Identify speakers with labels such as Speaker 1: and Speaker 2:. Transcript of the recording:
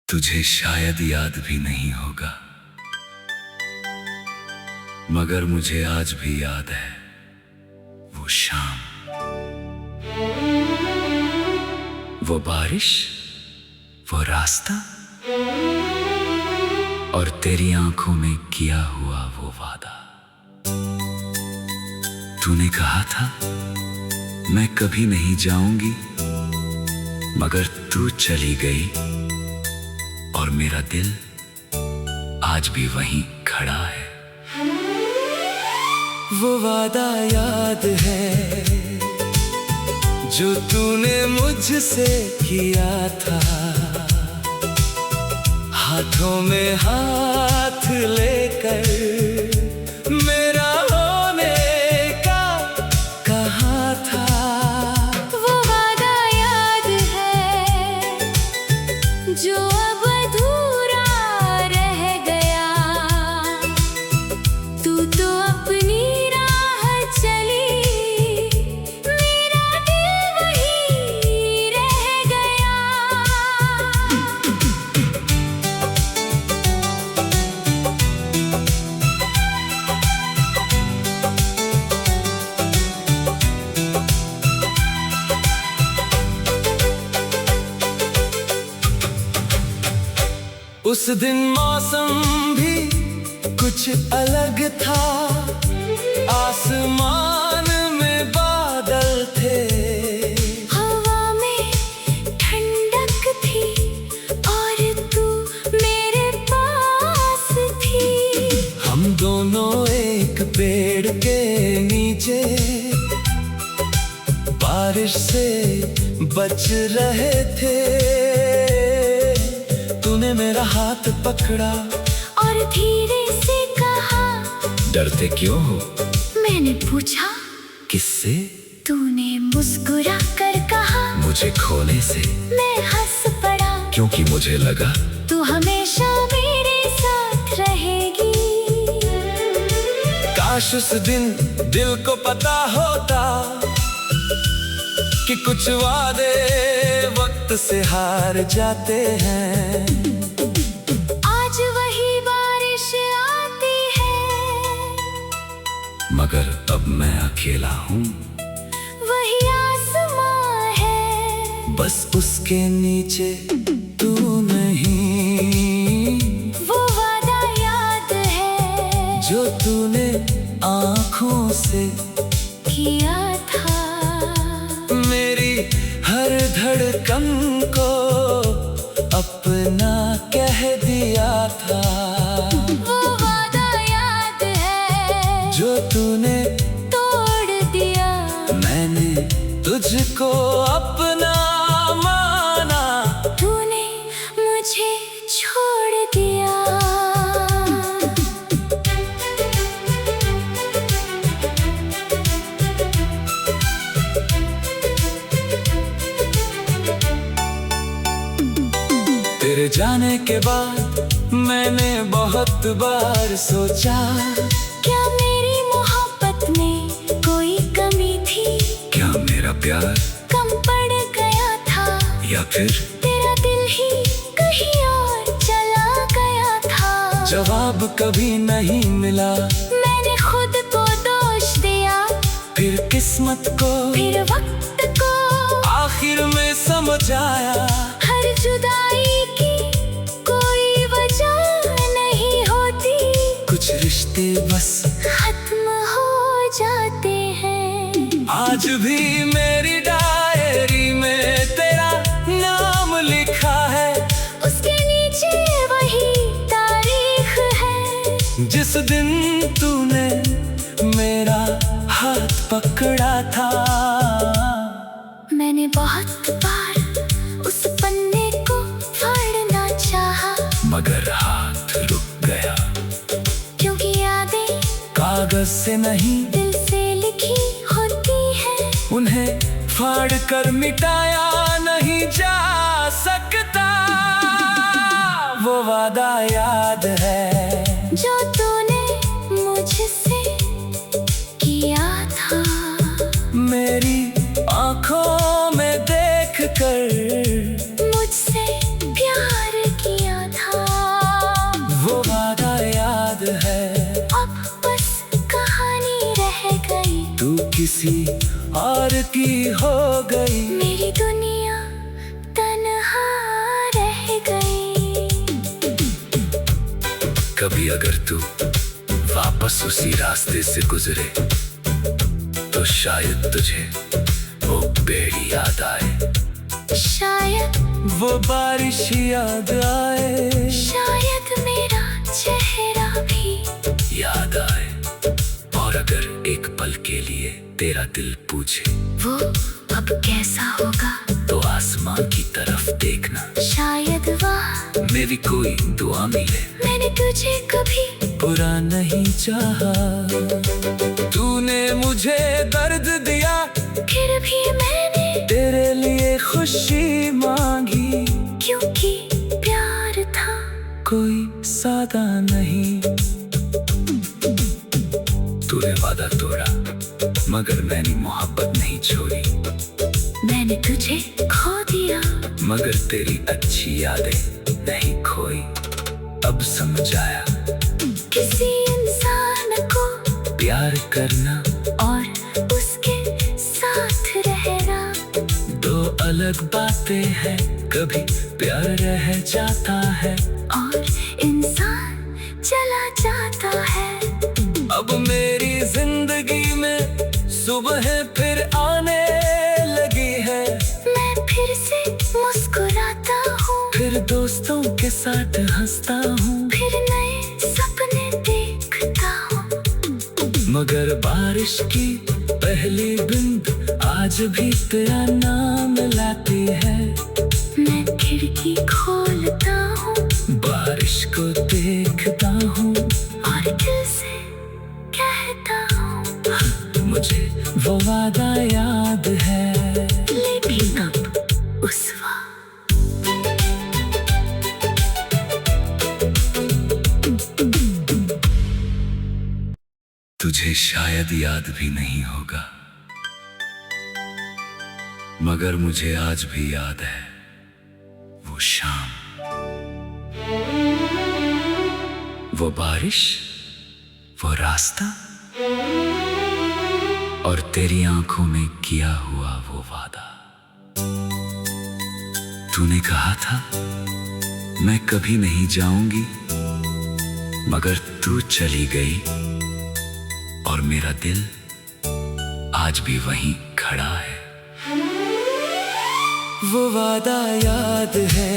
Speaker 1: तुझे शायद याद भी नहीं होगा, मगर मुझे आज भी याद है वो शाम, वो बारिश, वो रास्ता और तेरी आंखों में किया हुआ वो वादा। तूने कहा था मैं कभी नहीं जाऊंगी, मगर तू चली गई और मेरा दिल आज भी वहीं खड़ा है।
Speaker 2: वो वादा याद है जो तूने मुझसे किया था, हाथों में हाथ लेकर मेरा होने का कहा था।
Speaker 3: वो वादा याद है जो अब अधूरा रह गया, तू तो अपनी राह चली, मेरा दिल वहीं रह गया।
Speaker 2: उस दिन मौसम भी कुछ अलग था, आसमान में बादल थे,
Speaker 3: हवा में ठंडक थी और तू मेरे पास थी।
Speaker 2: हम दोनों एक पेड़ के नीचे बारिश से बच रहे थे। तूने मेरा हाथ पकड़ा
Speaker 3: और धीरे से कहा,
Speaker 2: डरते क्यों हो?
Speaker 3: मैंने पूछा,
Speaker 2: किससे?
Speaker 3: तूने मुस्कुरा कर कहा,
Speaker 2: मुझे खोने से।
Speaker 3: मैं हंस पड़ा
Speaker 2: क्योंकि मुझे लगा
Speaker 3: तू हमेशा मेरे साथ रहेगी।
Speaker 2: काश उस दिन दिल को पता होता कि कुछ वादे वक्त से हार जाते हैं।
Speaker 3: आज वही बारिश आती है,
Speaker 1: मगर अब मैं अकेला हूँ,
Speaker 3: वही आसमां है,
Speaker 2: बस उसके नीचे तू नहीं।
Speaker 3: वो वादा याद है
Speaker 2: जो तूने आँखों से
Speaker 3: किया था,
Speaker 2: मेरी हर धड़कन को अपना कह दिया था।
Speaker 3: वो वादा याद है
Speaker 2: जो तूने
Speaker 3: तोड़ दिया,
Speaker 2: मैंने तुझको अपना माना,
Speaker 3: तूने मुझे छोड़ दिया।
Speaker 2: तेरे जाने के बाद मैंने बहुत बार सोचा,
Speaker 3: क्या मेरी मोहब्बत में कोई कमी थी?
Speaker 1: क्या मेरा प्यार
Speaker 3: कम पड़ गया था,
Speaker 1: या फिर
Speaker 3: तेरा दिल ही कहीं और चला गया था?
Speaker 2: जवाब कभी नहीं मिला।
Speaker 3: मैंने खुद को दोष दिया,
Speaker 2: फिर किस्मत को,
Speaker 3: फिर वक्त को,
Speaker 2: आखिर में समझ आया
Speaker 3: हर जुदाई की कोई वजह नहीं होती,
Speaker 2: कुछ रिश्ते बस
Speaker 3: खत्म हो जाते हैं।
Speaker 2: आज भी मेरी डायरी में तेरा नाम लिखा है,
Speaker 3: उसके नीचे वही तारीख है
Speaker 2: जिस दिन तूने मेरा हाथ पकड़ा था।
Speaker 3: मैंने बहुत बार उस पन्ने को फाड़ना चाहा,
Speaker 1: मगर हाथ रुक गया,
Speaker 3: क्योंकि यादें
Speaker 2: कागज से नहीं
Speaker 3: दिल से लिखी होती है,
Speaker 2: उन्हें फाड़ कर मिटाया नहीं जा सकता। वो वादा याद है
Speaker 3: जो तूने मुझसे किया था,
Speaker 2: मेरी आँखों में देख कर
Speaker 3: मुझसे प्यार किया।
Speaker 2: किसी और की हो गई।
Speaker 3: मेरी दुनिया तन्हा रह गई।
Speaker 1: कभी अगर तू वापस उसी रास्ते से गुजरे तो शायद तुझे वो बेड़ी याद आए,
Speaker 3: शायद
Speaker 2: वो बारिश याद आए,
Speaker 3: शायद मेरा चेहरा भी
Speaker 1: याद आए। और अगर एक पल के लिए तेरा दिल पूछे
Speaker 3: वो अब कैसा होगा,
Speaker 1: तो आसमां की तरफ देखना,
Speaker 3: शायद वहाँ
Speaker 1: मेरी कोई दुआ मिले।
Speaker 3: मैंने तुझे कभी
Speaker 2: बुरा नहीं चाहा, तूने मुझे दर्द दिया,
Speaker 3: फिर भी मैंने
Speaker 2: तेरे लिए खुशी मांगी।
Speaker 3: क्योंकि प्यार था
Speaker 2: कोई सादा नहीं।
Speaker 1: तूने वादा तोड़ा मगर मैंने मोहब्बत नहीं छोड़ी,
Speaker 3: मैंने तुझे खो दिया,
Speaker 1: मगर तेरी अच्छी यादें नहीं खोई। अब समझ आया
Speaker 3: किसी इंसान को
Speaker 1: प्यार करना
Speaker 3: और उसके साथ रहना
Speaker 2: दो अलग बातें हैं, कभी प्यार रह जाता है
Speaker 3: और इंसान चला जाता है।
Speaker 2: अब मेरी जिंदगी में सुबह फिर आने लगी है,
Speaker 3: मैं फिर से मुस्कुराता हूँ,
Speaker 2: फिर दोस्तों के साथ हंसता हूँ,
Speaker 3: फिर नए सपने देखता हूँ।
Speaker 2: मगर बारिश की पहली बूंद आज भी तेरा नाम लाती है।
Speaker 3: मैं खिड़की खोलता हूँ
Speaker 2: बारिश को देखता हूँ,
Speaker 3: और दिल से कहता हूँ,
Speaker 2: मुझे वो वादा याद है।
Speaker 3: लेकिन अब उस वक्त
Speaker 1: तुझे शायद याद भी नहीं होगा, मगर मुझे आज भी याद है वो शाम, वो बारिश, वो रास्ता और तेरी आंखों में किया हुआ वो वादा। तूने कहा था मैं कभी नहीं जाऊंगी, मगर तू चली गई और मेरा दिल आज भी वहीं खड़ा है।
Speaker 2: वो वादा याद है,